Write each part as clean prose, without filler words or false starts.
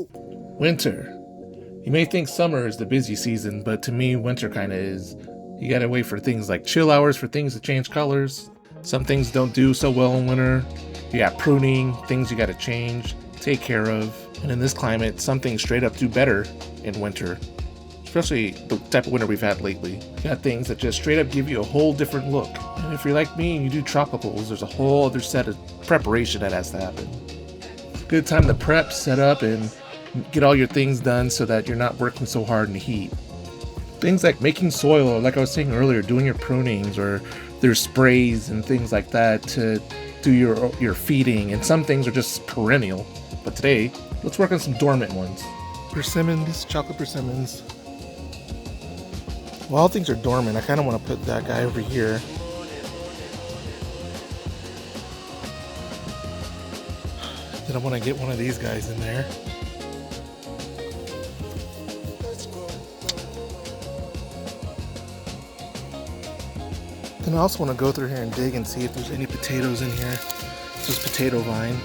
Winter. You may think summer is the busy season, but to me, winter kind of is. You gotta wait for things like chill hours for things to change colors. Some things don't do so well in winter. You got pruning, things you gotta change, take care of. And in this climate, some things straight up do better in winter. Especially the type of winter we've had lately. You got things that just straight up give you a whole different look. And if you're like me and you do tropicals, there's a whole other set of preparation that has to happen. Good time to prep, set up, and get all your things done so that you're not working so hard in the heat. Things like making soil, or like I was saying earlier, doing your prunings, or there's sprays and things like that to do your feeding, and some things are just perennial. But today, let's work on some dormant ones. Persimmons, chocolate persimmons. Well, all things are dormant. I kind of want to put that guy over here. Then I want to get one of these guys in there. Then I also want to go through here and dig and see if there's any potatoes in here. This is potato vine.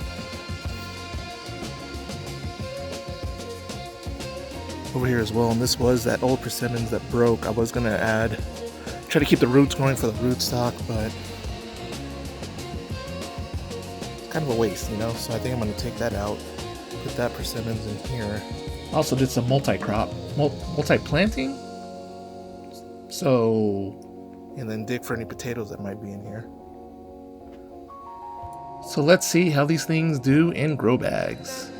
Over here as well, and this was that old persimmons that broke. I was going to try to keep the roots growing for the rootstock, but it's kind of a waste, you know? So I think I'm going to take that out, put that persimmons in here. Also did some multi-planting. And then dig for any potatoes that might be in here. So let's see how these things do in grow bags.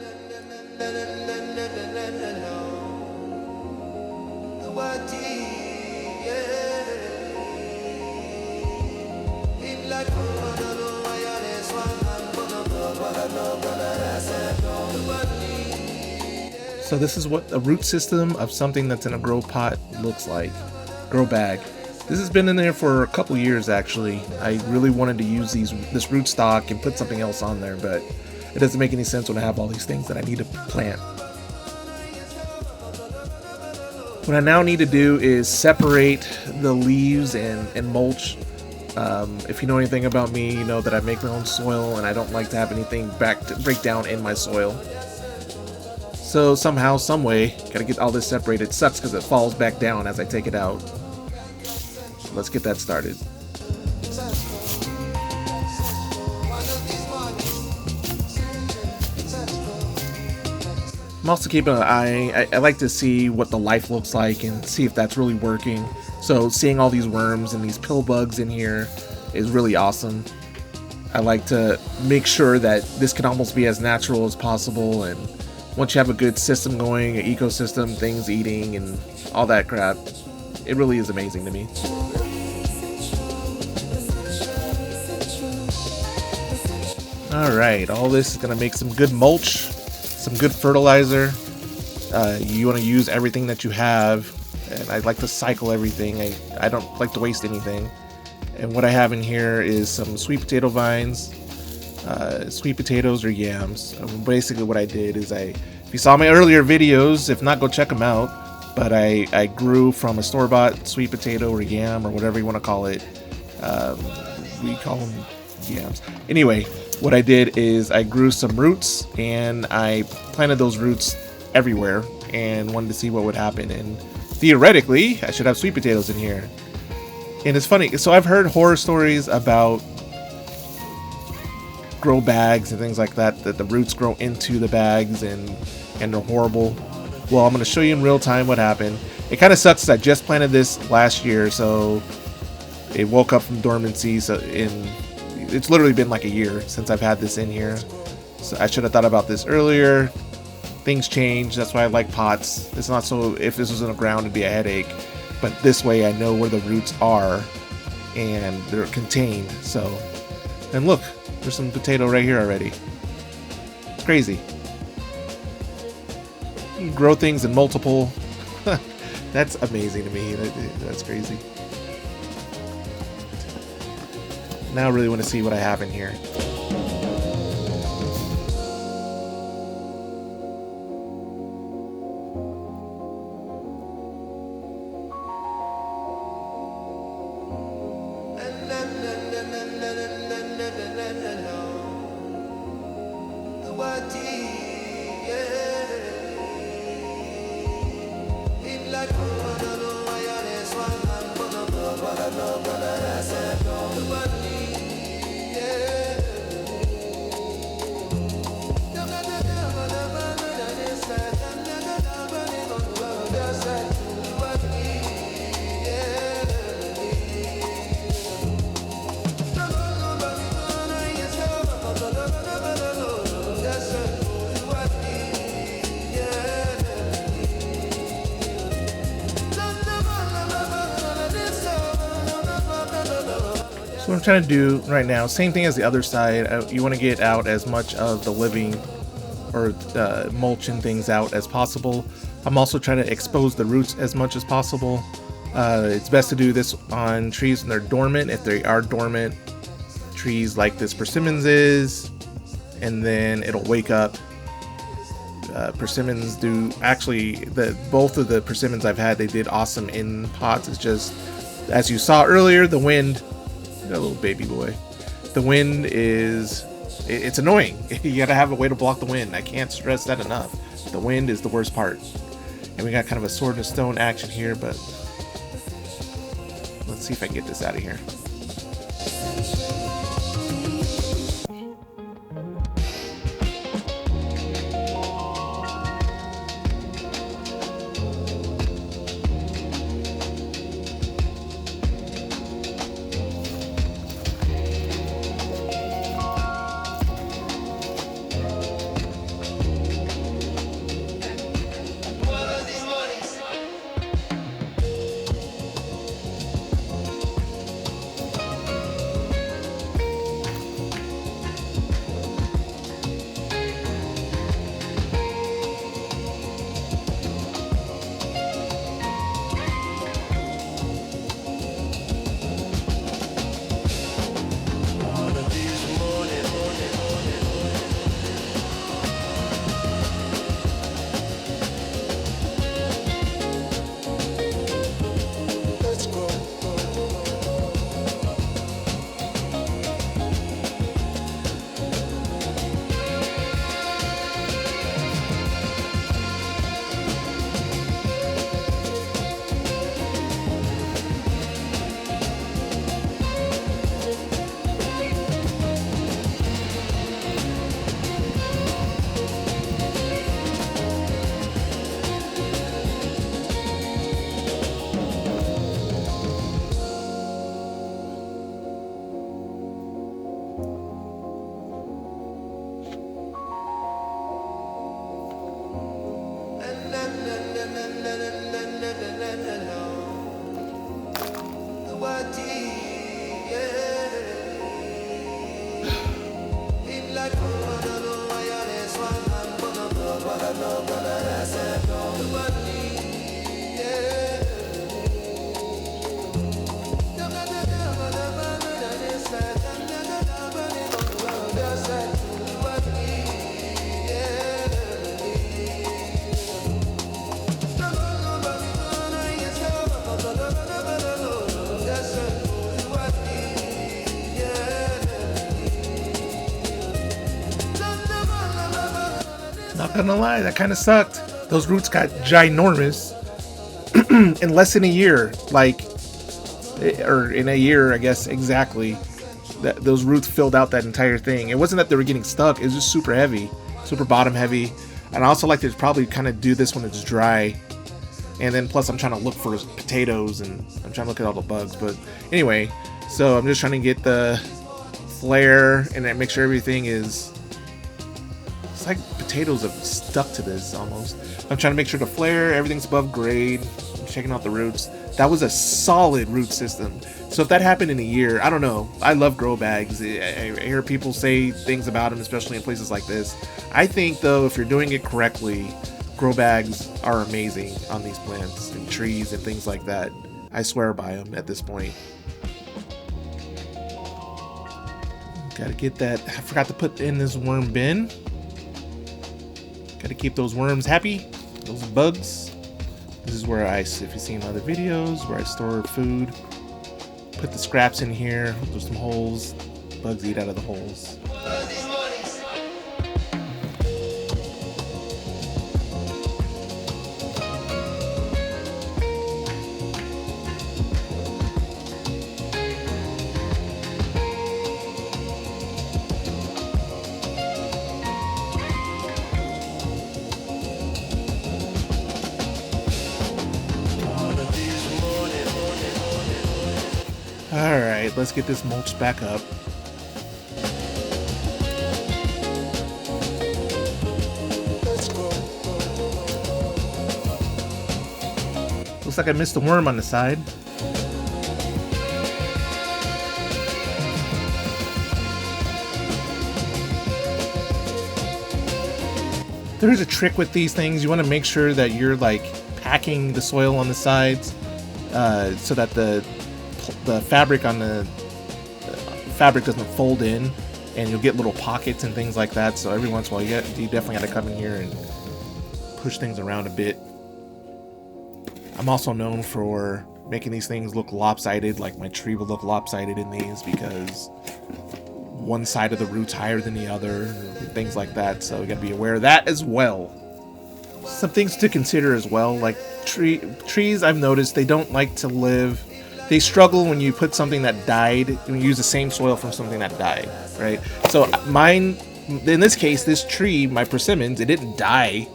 So this is what a root system of something that's in a grow pot looks like. Grow bag. This has been in there for a couple years actually. I really wanted to use this root stock and put something else on there, but it doesn't make any sense when I have all these things that I need to plant. What I now need to do is separate the leaves and mulch. If you know anything about me, you know that I make my own soil and I don't like to have anything break down in my soil. So somehow, some way, gotta get all this separated. It sucks because it falls back down as I take it out. Let's get that started. I'm also keeping an eye. I like to see what the life looks like and see if that's really working. So seeing all these worms and these pill bugs in here is really awesome. I like to make sure that this can almost be as natural as possible, and once you have a good system going, an ecosystem, things eating and all that crap, it really is amazing to me. Alright, all this is going to make some good mulch, some good fertilizer. You want to use everything that you have, and I like to cycle everything. I don't like to waste anything. And what I have in here is some sweet potato vines, sweet potatoes or yams. Basically what I did is if you saw my earlier videos, if not, go check them out. But I grew from a store-bought sweet potato or yam or whatever you want to call it. We call them yams. Anyway, what I did is I grew some roots and I planted those roots everywhere and wanted to see what would happen. And theoretically, I should have sweet potatoes in here. And it's funny, so I've heard horror stories about grow bags and things like that the roots grow into the bags and they're horrible. Well, I'm going to show you in real time what happened. It kind of sucks because I just planted this last year, so it woke up from dormancy. So it's literally been like a year since I've had this in here. So I should have thought about this earlier. Things change. That's why I like pots. It's not so, if this was in the ground, it'd be a headache. But this way I know where the roots are and they're contained. So, and look, there's some potato right here already. It's crazy. You can grow things in multiple. That's amazing to me. That's crazy. Now I really want to see what I have in here. So what I'm trying to do right now, same thing as the other side. You want to get out as much of the living or mulching things out as possible. I'm also trying to expose the roots as much as possible. It's best to do this on trees when they're dormant. If they are dormant, trees like this persimmons is, and then it'll wake up. Persimmons do actually, both of the persimmons I've had, they did awesome in pots. It's just, as you saw earlier, the wind. Got a little baby boy. The wind is, it's annoying. You gotta have a way to block the wind. I can't stress that enough. The wind is the worst part. And we got kind of a sword and stone action here, but let's see if I can get this out of here. Not gonna lie, that kind of sucked. Those roots got ginormous in less than a year, or in a year, I guess, exactly. Those roots filled out that entire thing. It wasn't that they were getting stuck, it was just super heavy, super bottom heavy. And I also like to probably kind of do this when it's dry. And then plus I'm trying to look for potatoes and I'm trying to look at all the bugs. But anyway, so I'm just trying to get the flare and then make sure everything is, it's like potatoes have stuck to this almost. I'm trying to make sure the flare, everything's above grade. I'm checking out the roots. That was a solid root system. So if that happened in a year, I don't know. I love grow bags. I hear people say things about them, especially in places like this. I think though, if you're doing it correctly, grow bags are amazing on these plants and trees and things like that. I swear by them at this point. Gotta get that. I forgot to put in this worm bin. Gotta keep those worms happy, those bugs. This is where if you've seen other videos, where I store food. Put the scraps in here. There's some holes. Bugs eat out of the holes. right, let's get this mulch back up. Looks like I missed a worm on the side. There's a trick with these things. You want to make sure that you're like packing the soil on the sides so that the fabric on the fabric doesn't fold in, and you'll get little pockets and things like that. So every once in a while you definitely got to come in here and push things around a bit. I'm also known for making these things look lopsided, like my tree will look lopsided in these because one side of the root's higher than the other, things like that. So you gotta be aware of that as well. Some things to consider as well, like trees, I've noticed they don't like to live. They struggle when you put something that died, when you use the same soil from something that died, right? So mine, in this case, this tree, my persimmons, it didn't die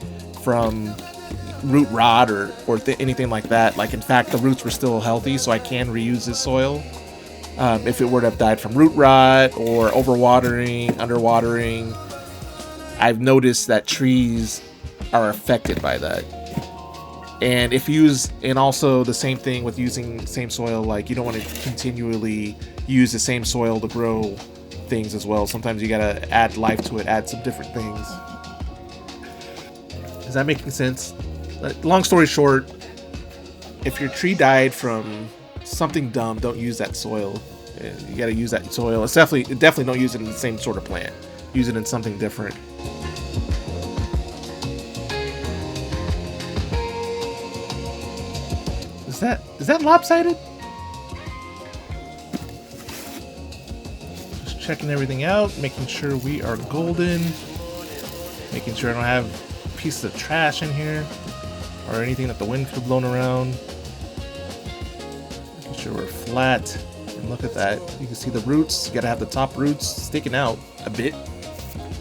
from root rot or anything like that. Like, in fact, the roots were still healthy, so I can reuse this soil. If it were to have died from root rot or overwatering, underwatering, I've noticed that trees are affected by that. And if you use, and also the same thing with using the same soil, like you don't want to continually use the same soil to grow things as well. Sometimes you gotta add life to it, add some different things. Is that making sense? Long story short, if your tree died from something dumb, don't use that soil. You gotta use that soil. It's definitely don't use it in the same sort of plant. Use it in something different. Is that lopsided? Just checking everything out, making sure we are golden, making sure I don't have pieces of trash in here or anything that the wind could have blown around. Making sure we're flat. And look at that. You can see the roots. You gotta have the top roots sticking out a bit.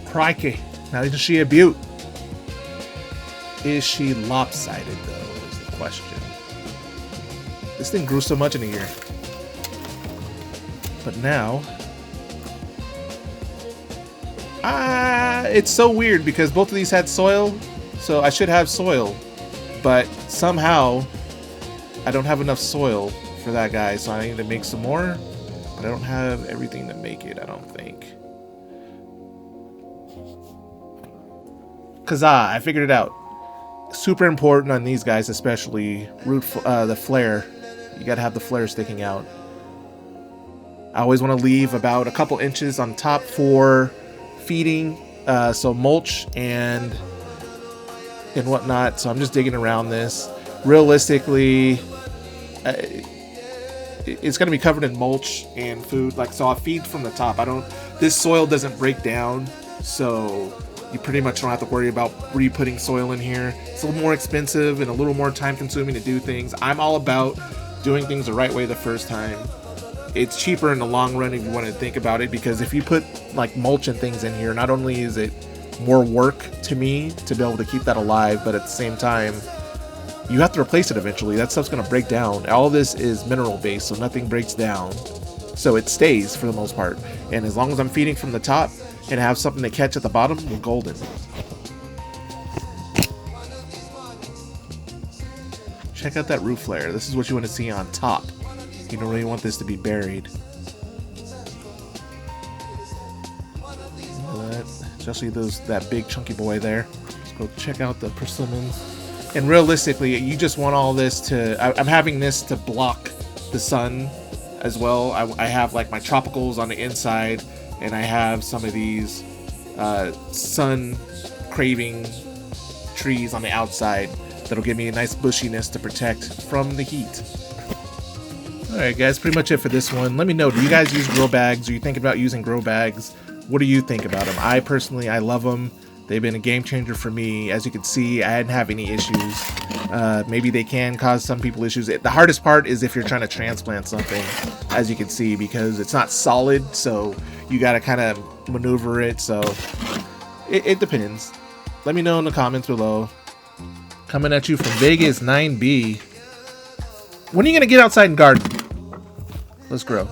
Crikey. Now, is she a beaut? Is she lopsided, though, is the question. This thing grew so much in a year. But now... it's so weird because both of these had soil, so I should have soil. But somehow, I don't have enough soil for that guy, so I need to make some more. But I don't have everything to make it, I don't think. Kazaa, I figured it out. Super important on these guys, especially the flare. You gotta have the flare sticking out. I always want to leave about a couple inches on top for feeding, so mulch and whatnot. So I'm just digging around this. Realistically, it's gonna be covered in mulch and food. Like, so I'll feed from the top. This soil doesn't break down, so you pretty much don't have to worry about re-putting soil in here. It's a little more expensive and a little more time consuming to do things. I'm all about doing things the right way the first time. It's cheaper in the long run if you want to think about it, because if you put like mulch and things in here, not only is it more work to me to be able to keep that alive, but at the same time, you have to replace it eventually. That stuff's going to break down. All of this is mineral based, so nothing breaks down. So it stays for the most part. And as long as I'm feeding from the top and have something to catch at the bottom, we're golden. Check out that roof flare. This is what you want to see on top. You don't really want this to be buried. Especially that big chunky boy there. Let's go check out the persimmons. And realistically, you just want all this to... I'm having this to block the sun as well. I have like my tropicals on the inside, and I have some of these sun-craving trees on the outside that'll give me a nice bushiness to protect from the heat. Alright guys, pretty much it for this one. Let me know, do you guys use grow bags? Are you thinking about using grow bags? What do you think about them? I personally, I love them. They've been a game changer for me. As you can see, I didn't have any issues. Maybe they can cause some people issues. The hardest part is if you're trying to transplant something, as you can see, because it's not solid, so you gotta kind of maneuver it, so it depends. Let me know in the comments below. Coming at you from Vegas 9B. When are you gonna get outside and garden? Let's grow.